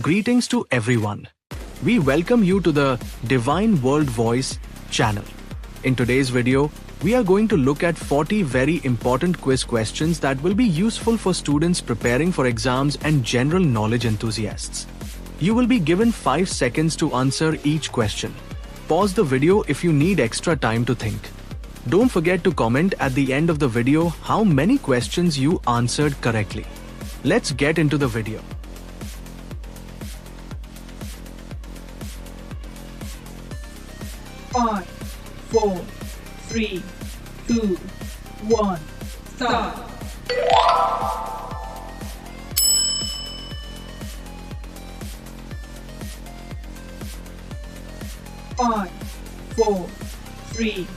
Greetings to everyone. We welcome you to the Divine World Voice channel. In today's video, we are going to look at 40 very important quiz questions that will be useful for students preparing for exams and general knowledge enthusiasts. You will be given 5 seconds to answer each question. Pause the video if you need extra time to think. Don't forget to comment at the end of the video how many questions you answered correctly. Let's get into the video. Five, 4, 3, 2, 1, start. 5, 4, 3,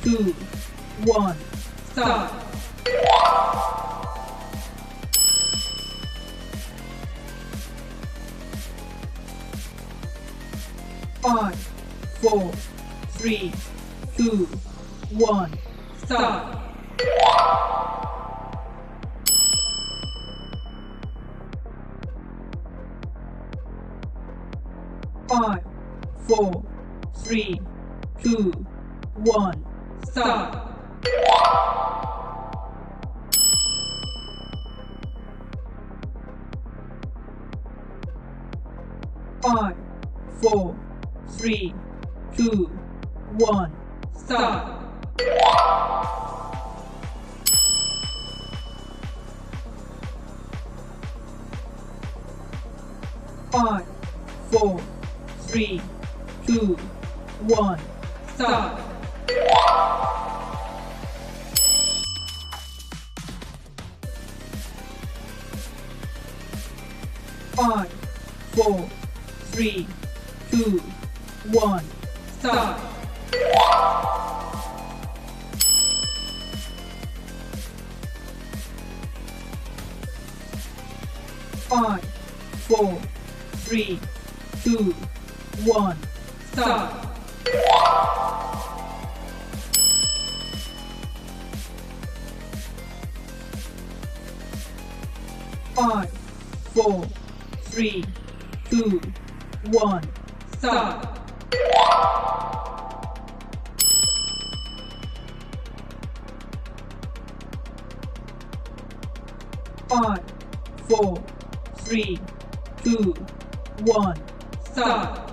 2, 1, start. 5, 4, 3, 2, 1, start. 5, 4, 3, 2, 1, start. 5, 4, 3, 2, 1, start. 5, 4, 3, 2, 1, start. 5, 4, 3, 2, 1, start. 5, 4, 3, 2, 1, start. 5, 4, 3, 2, 1, start. 5, 4, 3, 2, 1, start.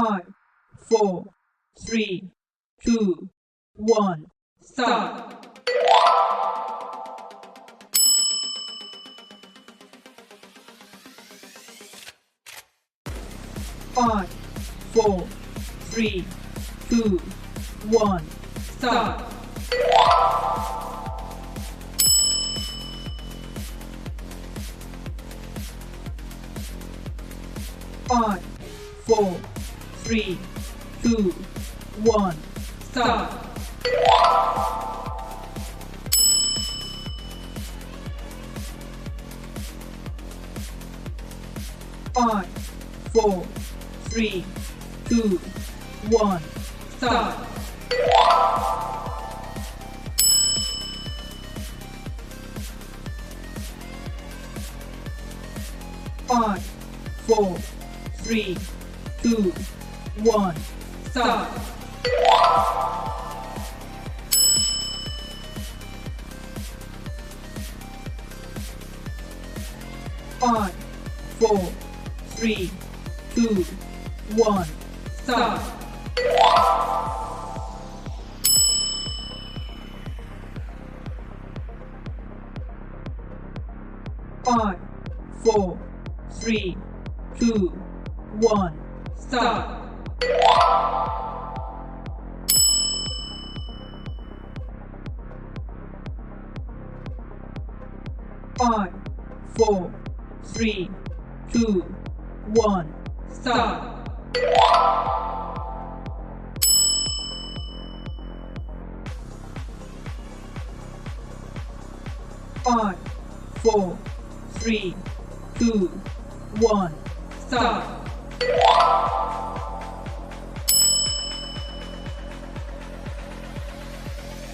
5, 4, 3, 2, 1, start. 5, 4, 3, 2, 1, start. 5, 4, 3, 2, 1, start. 5, 4, 3, 2, 1, start. 5, 4, 3, 2, 1, start. 5, 4, 3, 2, 1, start. 5, 4, 3, 2, 1, start. 5, 4, 3, 2, 1, start. 5, 4, 3, 2, 1, start. 5,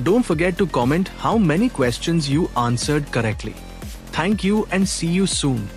Don't forget to comment how many questions you answered correctly. Thank you and see you soon.